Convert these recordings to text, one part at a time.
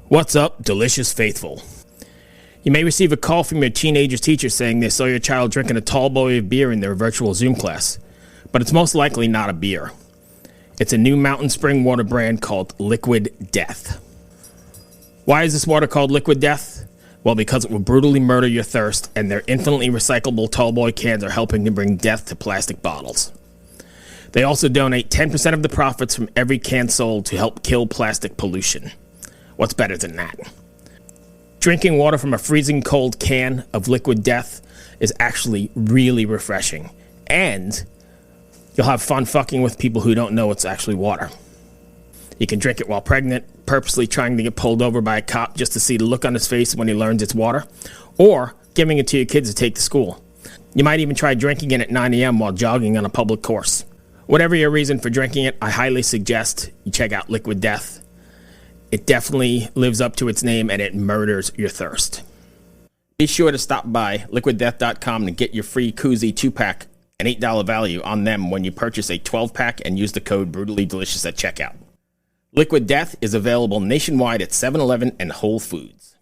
What's up, delicious faithful? You may receive a call from your teenager's teacher saying they saw your child drinking a tall boy of beer in their virtual Zoom class, but it's most likely not a beer. It's a new mountain spring water brand called Liquid Death. Why is this water called Liquid Death? Well, because it will brutally murder your thirst, and their infinitely recyclable tall boy cans are helping to bring death to plastic bottles. They also donate 10% of the profits from every can sold to help kill plastic pollution. What's better than that? Drinking water from a freezing cold can of Liquid Death is actually really refreshing. And you'll have fun fucking with people who don't know it's actually water. You can drink it while pregnant, purposely trying to get pulled over by a cop just to see the look on his face when he learns it's water, or giving it to your kids to take to school. You might even try drinking it at 9 a.m. while jogging on a public course. Whatever your reason for drinking it, I highly suggest you check out Liquid Death. It definitely lives up to its name, and it murders your thirst. Be sure to stop by liquiddeath.com and get your free koozie 2-pack, an $8 value on them when you purchase a 12-pack and use the code BRUTALLYDELICIOUS at checkout. Liquid Death is available nationwide at 7-Eleven and Whole Foods.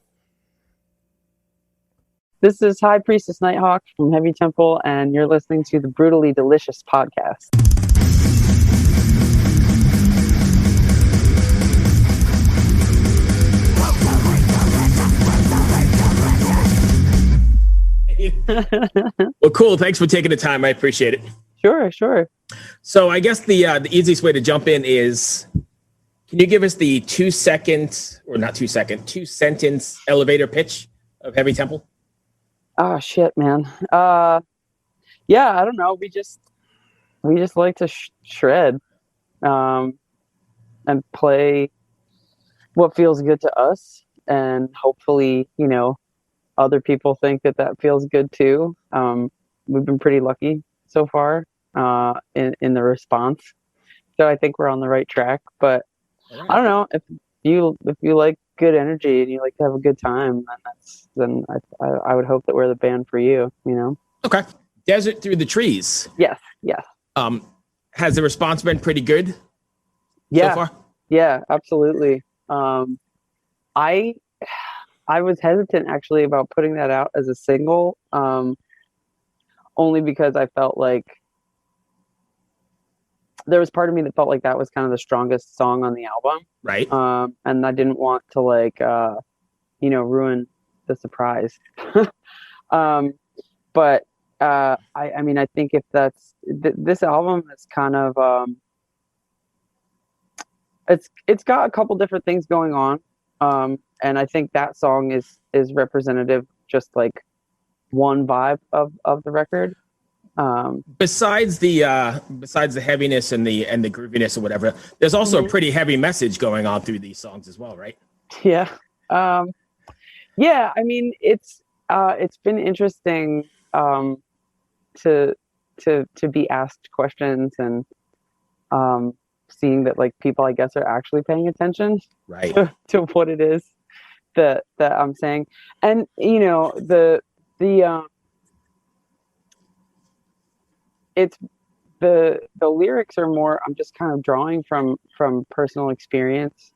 This is High Priestess NightHawk from Heavy Temple, and you're listening to the Brutally Delicious podcast. Well, cool. Thanks for taking the time. I appreciate it. Sure. So I guess the easiest way to jump in is, can you give us the 2-sentence elevator pitch of Heavy Temple? Oh shit, man. Yeah, I don't know. We just like to shred, and play what feels good to us, and hopefully, other people think that feels good too. We've been pretty lucky so far in the response, so I think we're on the right track. But right. I don't know, if you like good energy and you like to have a good time, then I would hope that we're the band for you. Okay. Desert Through the Trees. Yes. Has the response been pretty good? Yeah. So far? Yeah, absolutely. I was hesitant actually about putting that out as a single, only because I felt like there was part of me that felt like that was kind of the strongest song on the album. Right. And I didn't want to ruin the surprise. But I think if that's this album is kind of it's got a couple different things going on. And I think that song is representative, just like one vibe of the record. Besides the heaviness and the grooviness or whatever, there's also a pretty heavy message going on through these songs as well, right? Yeah. Yeah. I mean, it's been interesting to be asked questions and seeing that like people, I guess, are actually paying attention, right, to what it is that I'm saying. And it's the lyrics are more, I'm just kind of drawing from personal experience,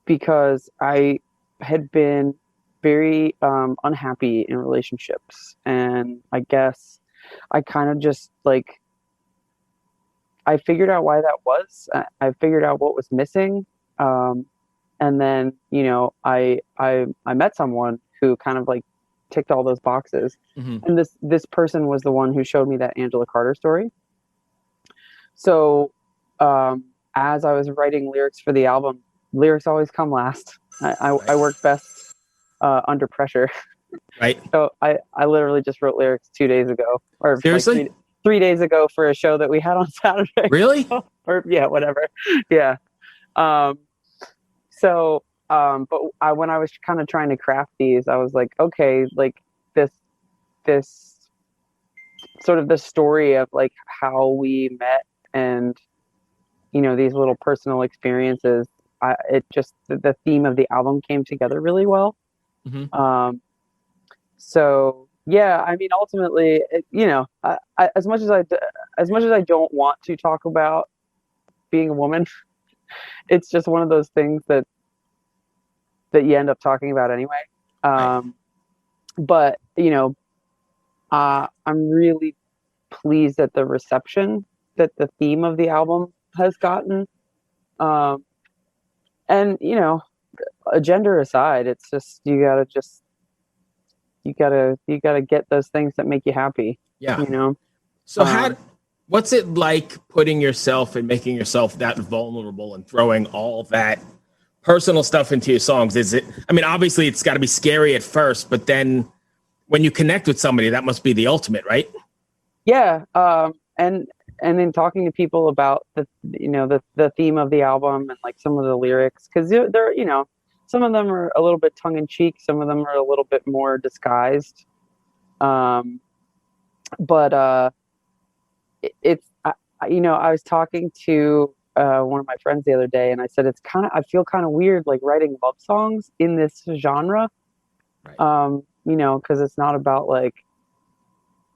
because I had been very unhappy in relationships, and I guess I kind of just like I figured out why that was. I figured out what was missing, and then I met someone who kind of like ticked all those boxes, and this person was the one who showed me that Angela Carter story. So as I was writing lyrics for the album, lyrics always come last. I work best under pressure. Right. So I literally just wrote lyrics 2 days ago, or seriously, like 3 days ago for a show that we had on Saturday. Really? Or yeah, whatever. Yeah. So but when I was kind of trying to craft these, I was like, okay, like this sort of the story of like how we met, and these little personal experiences, the theme of the album came together really well. So yeah, I mean, ultimately, as much as I don't want to talk about being a woman, it's just one of those things that that you end up talking about anyway. Right. But I'm really pleased at the reception that the theme of the album has gotten. Um, and gender aside, it's just you gotta get those things that make you happy. Yeah. You know. So what's it like putting yourself and making yourself that vulnerable and throwing all that personal stuff into your songs? Obviously it's got to be scary at first, but then when you connect with somebody, that must be the ultimate, right? Yeah. And then talking to people about the theme of the album and like some of the lyrics, because they're some of them are a little bit tongue in cheek, some of them are a little bit more disguised. But I was talking to one of my friends the other day, and I said I feel kind of weird like writing love songs in this genre. Right. Because it's not about like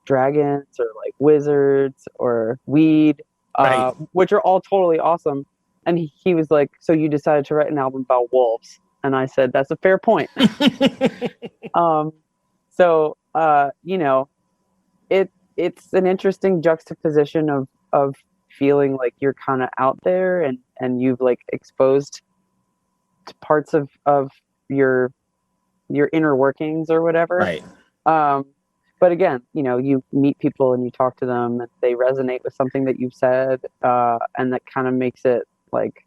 dragons or like wizards or weed, Right. which are all totally awesome. And he was like, "So you decided to write an album about wolves?" And I said, "That's a fair point." So it's an interesting juxtaposition of feeling like you're kind of out there and you've like exposed to parts of your inner workings or whatever. Right. But again, you meet people and you talk to them and they resonate with something that you've said, and that kind of makes it like,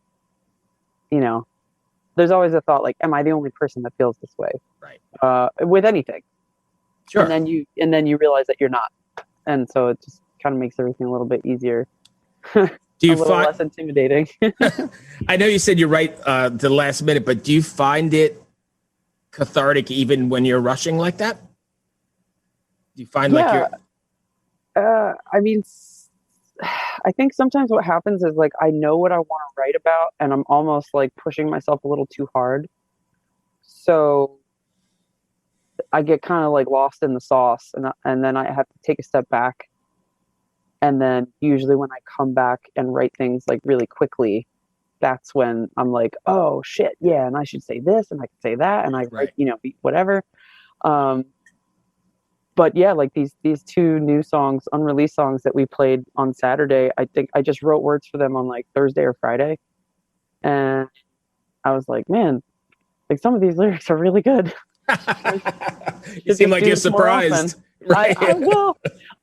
there's always a thought like, am I the only person that feels this way? Right. With anything. Sure. And then you realize that you're not. And so it just kind of makes everything a little bit easier. Do you a little less intimidating. I know you said you write the last minute, but do you find it cathartic even when you're rushing like that? Do you find like you're I think sometimes what happens is like I know what I want to write about and I'm almost like pushing myself a little too hard. So I get kind of like lost in the sauce and then I have to take a step back. And then usually when I come back and write things like really quickly, that's when I'm like, oh shit, yeah, and I should say this and I can say that and I write, whatever. But yeah, like these two new songs, unreleased songs that we played on Saturday, I think I just wrote words for them on like Thursday or Friday. And I was like, man, like some of these lyrics are really good. You seem like you're surprised. Right?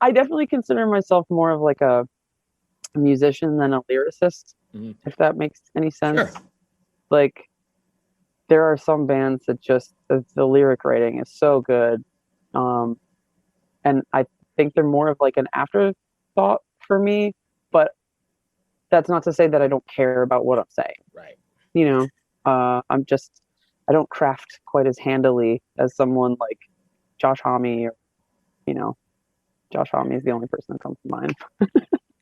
I definitely consider myself more of like a musician than a lyricist, if that makes any sense. Sure. Like there are some bands that just the lyric writing is so good. And I think they're more of like an afterthought for me, but that's not to say that I don't care about what I'm saying. Right. I don't craft quite as handily as someone like Josh Homme or, Josh Homme is the only person that comes to mind.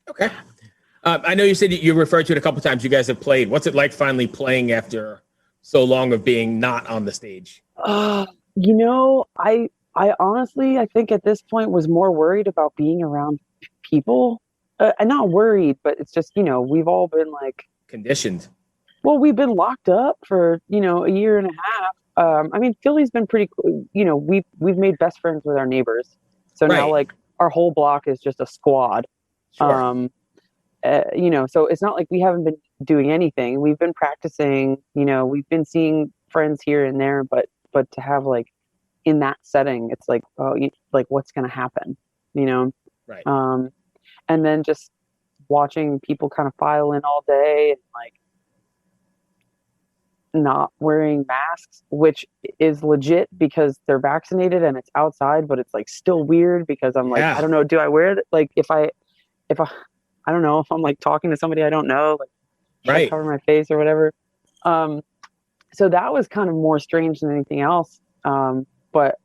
Okay. I know you said you referred to it a couple times. You guys have played. What's it like finally playing after so long of being not on the stage? I honestly, I think at this point was more worried about being around people. And not worried, but it's just, we've all been like conditioned. Well, we've been locked up for, a year and a half. Philly's been pretty, we've made best friends with our neighbors. So right. Now like our whole block is just a squad. Sure. So it's not like we haven't been doing anything. We've been practicing, we've been seeing friends here and there, but to have like in that setting, it's like, oh, like what's going to happen, Right. And then just watching people kind of file in all day and like not wearing masks, which is legit because they're vaccinated and it's outside, but it's like still weird because I'm like, I don't know, do I wear it? Like if I don't know, if I'm like talking to somebody I don't know, like should I cover my face or whatever. So that was kind of more strange than anything else. But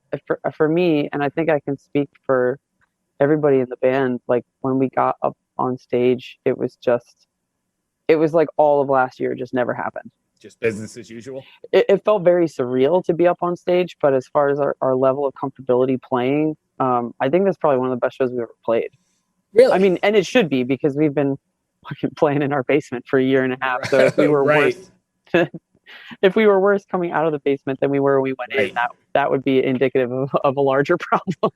for me, and I think I can speak for everybody in the band, like when we got up on stage, it was like all of last year just never happened. Just business as usual. It felt very surreal to be up on stage, but as far as our level of comfortability playing, I think that's probably one of the best shows we've ever played. Really? I mean, and it should be because we've been fucking playing in our basement for a year and a half. So if we were worse, if we were worse coming out of the basement than we were when we went in, that would be indicative of a larger problem.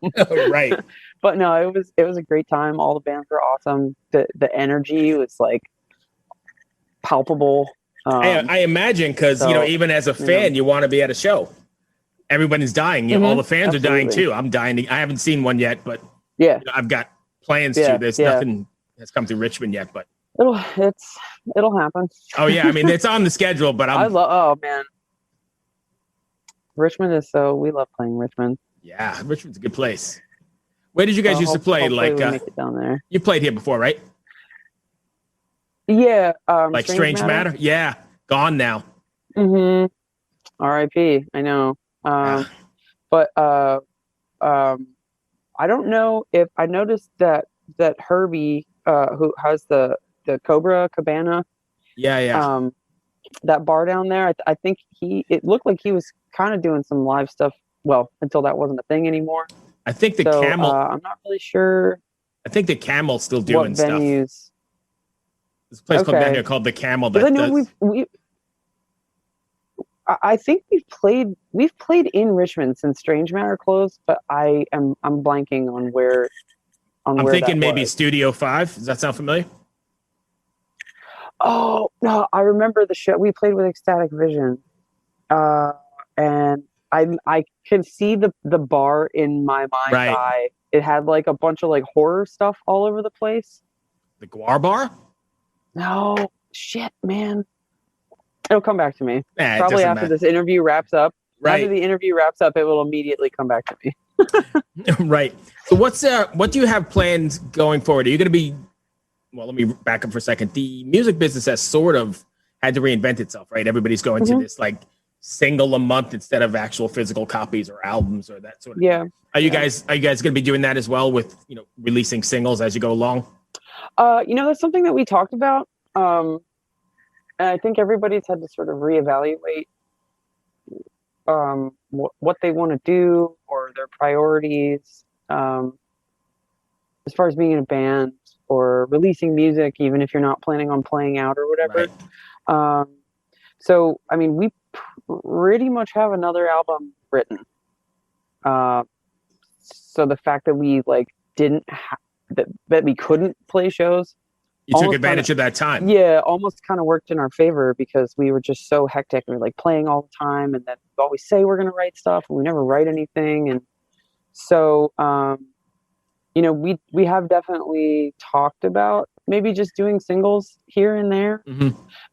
Right. But no, it was a great time. All the bands were awesome. The energy was like palpable. I imagine because you know, even as a fan, you want to be at a show. Everybody's dying. All the fans are dying too. I'm dying. I haven't seen one yet, but yeah, you know, I've got plans to. There's nothing that's come through Richmond yet, but it'll happen. Oh yeah, I mean it's on the schedule, but oh man, Richmond is we love playing Richmond. Yeah, Richmond's a good place. Where did you guys used to play? Like make it down there. You played here before, right? Yeah, like Strange Matter. Yeah, gone now. R.I.P. I know. But I don't know if I noticed that Herbie, who has the Cobra Cabana, that bar down there. I think it looked like he was kind of doing some live stuff. Well, until that wasn't a thing anymore. I think the Camel. I'm not really sure. I think the Camel's still doing stuff. Venues. There's a place down here called the Camel. That I know I think we've played in Richmond since Strange Matter closed, but I'm blanking on where. I'm thinking maybe Studio 5. Does that sound familiar? Oh no, I remember the show we played with Ecstatic Vision, and I can see the bar in my mind's eye. It had like a bunch of like horror stuff all over the place. The Guar Bar? No, shit, man. It'll come back to me. Probably after this interview wraps up. Right. After the interview wraps up, it will immediately come back to me. Right. So what do you have planned going forward? Are you going to be, well, let me back up for a second. The music business has sort of had to reinvent itself, right? Everybody's going to this like single a month instead of actual physical copies or albums or that sort of thing. Are you guys going to be doing that as well with, you know, releasing singles as you go along? You know, that's something that we talked about. And I think everybody's had to sort of reevaluate what they want to do or their priorities as far as being in a band or releasing music, even if you're not planning on playing out or whatever. Right. So, I mean, we pretty much have another album written. So the fact that we like didn't that we couldn't play shows. You took advantage of that time. Yeah, almost kind of worked in our favor because we were just so hectic. We were like playing all the time, and then we always say we're going to write stuff, and we never write anything. And so, you know, we have definitely talked about maybe just doing singles here and there,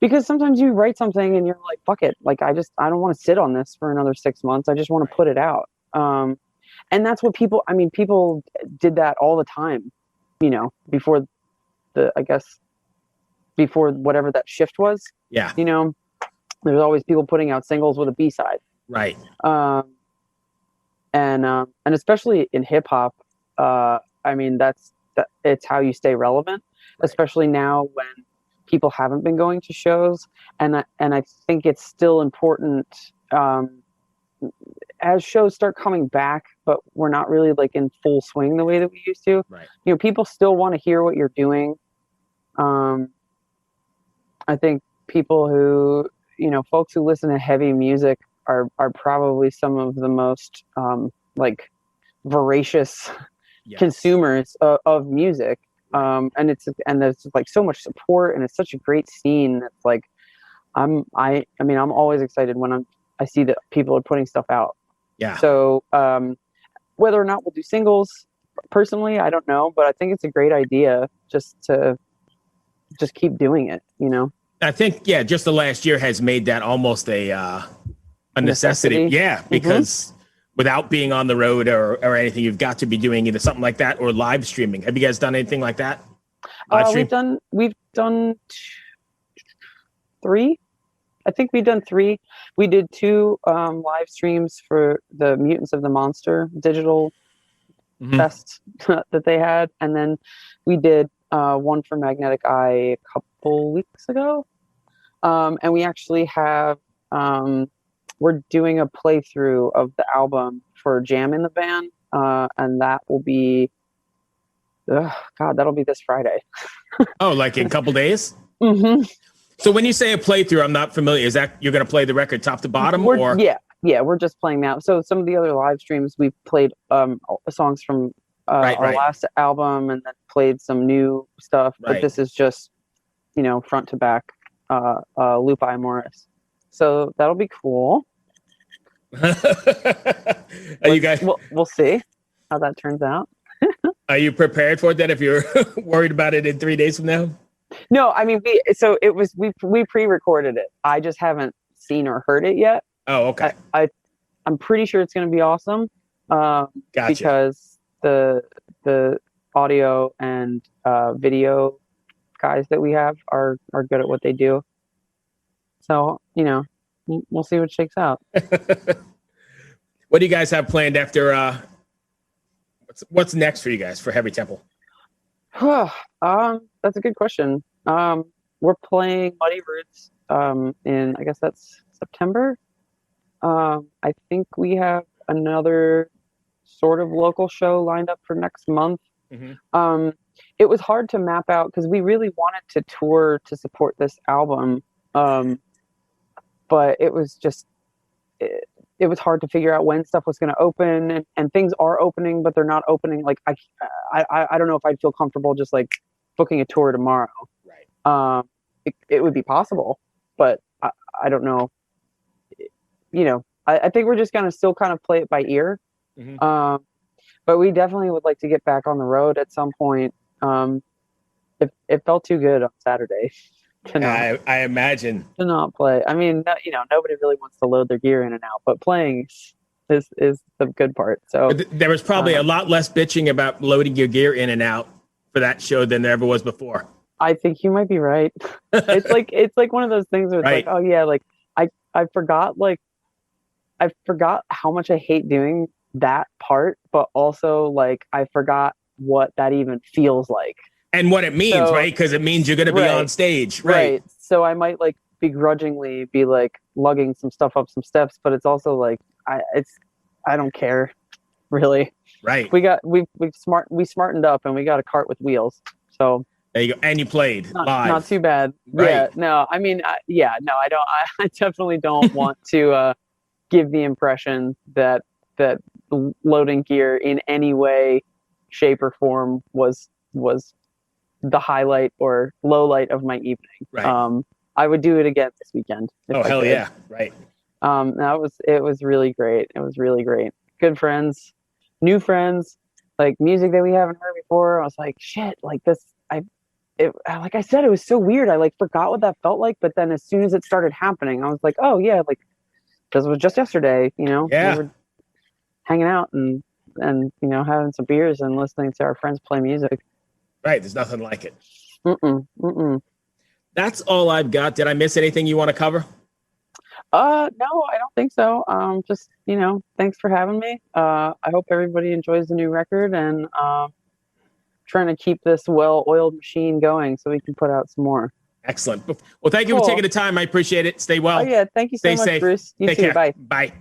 because sometimes you write something and you're like, fuck it, like I don't want to sit on this for another 6 months. I just want to put it out. And that's what people did that all the time, you know, before whatever that shift was. Yeah. You know, there's always people putting out singles with a B-side. Right. And especially in hip hop, I mean, it's how you stay relevant, especially now when people haven't been going to shows. And I think it's still important, as shows start coming back, but we're not really like in full swing the way that we used to. Right. You know, people still want to hear what you're doing. I think people who, you know, folks who listen to heavy music are probably some of the most like voracious consumers of music. And there's like so much support, and it's such a great scene. It's like I'm always excited when I see that people are putting stuff out. Yeah. So whether or not we'll do singles, personally, I don't know, but I think it's a great idea just to keep doing it, you know? I think, just the last year has made that almost a necessity. Yeah, because without being on the road or anything, you've got to be doing either something like that or live streaming. Have you guys done anything like that? We've done 3. I think we've done 3. We did 2 live streams for the Mutants of the Monster digital fest that they had, and then we did one for Magnetic Eye a couple weeks ago, and we actually have we're doing a playthrough of the album for Jam in the Van, and that will be that'll be this Friday. Oh, like in a couple days? So when you say a playthrough, I'm not familiar. Is that you're going to play the record top to bottom? Yeah, we're just playing that. So some of the other live streams, we've played songs from our last album and then played some new stuff. Right. But this is just, front to back Lupi Morris. So that'll be cool. You guys? We'll see how that turns out. Are you prepared for it then if you're worried about it in 3 days from now? No, I mean, we pre-recorded it. I just haven't seen or heard it yet. Oh, okay. I'm pretty sure it's going to be awesome. Gotcha. Because the audio and video guys that we have are good at what they do. So, we'll see what shakes out. What do you guys have planned after what's next for you guys for Heavy Temple? That's a good question. We're playing Muddy Roots in, I guess that's September. I think we have another sort of local show lined up for next month. Mm-hmm. It was hard to map out because we really wanted to tour to support this album. But it was just, it was hard to figure out when stuff was going to open, and things are opening, but they're not opening. Like I don't know if I'd feel comfortable just like booking a tour tomorrow. Right. It would be possible, but I don't know. I think we're just going to still kind of play it by ear. Mm-hmm. But we definitely would like to get back on the road at some point. It felt too good on Saturday. I imagine. To not play. I mean, nobody really wants to load their gear in and out, but playing is the good part. So there was probably a lot less bitching about loading your gear in and out for that show than there ever was before. I think you might be right. It's like one of those things where it's like, oh yeah, like I forgot how much I hate doing that part, but also like I forgot what that even feels like. And what it means, right? Because it means you're going to be on stage, right? So I might like begrudgingly be like lugging some stuff up some steps, but it's also like I don't care, really. Right. We smartened up and we got a cart with wheels. So there you go. And you played live. Not too bad. Right. Yeah. No. I mean, I don't. I definitely don't want to give the impression that loading gear in any way, shape, or form was the highlight or low light of my evening. Right. I would do it again this weekend. Oh, hell yeah. Right. It was really great. It was really great. Good friends, new friends, like music that we haven't heard before. I was like, shit, like this, like I said, it was so weird. I like forgot what that felt like, but then as soon as it started happening, I was like, oh yeah, like this was just yesterday, Yeah. We were hanging out and having some beers and listening to our friends play music. Right. There's nothing like it. Mm-mm. That's all I've got. Did I miss anything you want to cover? No, I don't think so. Just, thanks for having me. I hope everybody enjoys the new record and trying to keep this well-oiled machine going so we can put out some more. Excellent. Well, thank you for taking the time. I appreciate it. Stay well. Oh, yeah. Thank you so much, safe. Bruce. You Take too. care. Bye. Bye.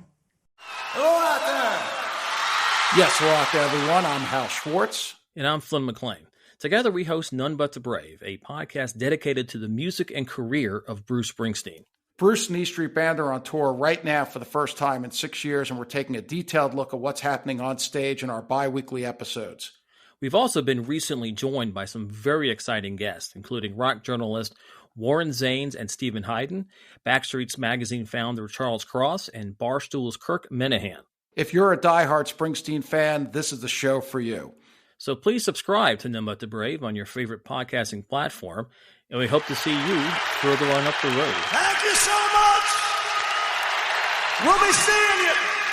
Hello out there. Yes, hello out there, everyone. I'm Hal Schwartz. And I'm Flynn McLean. Together we host None But the Brave, a podcast dedicated to the music and career of Bruce Springsteen. Bruce and E Street Band are on tour right now for the first time in 6 years, and we're taking a detailed look at what's happening on stage in our bi-weekly episodes. We've also been recently joined by some very exciting guests, including rock journalist Warren Zanes and Stephen Hayden, Backstreet's Magazine founder Charles Cross, and Barstool's Kirk Minahan. If you're a diehard Springsteen fan, this is the show for you. So please subscribe to None But the Brave on your favorite podcasting platform, and we hope to see you further on up the road. Thank you so much. We'll be seeing you.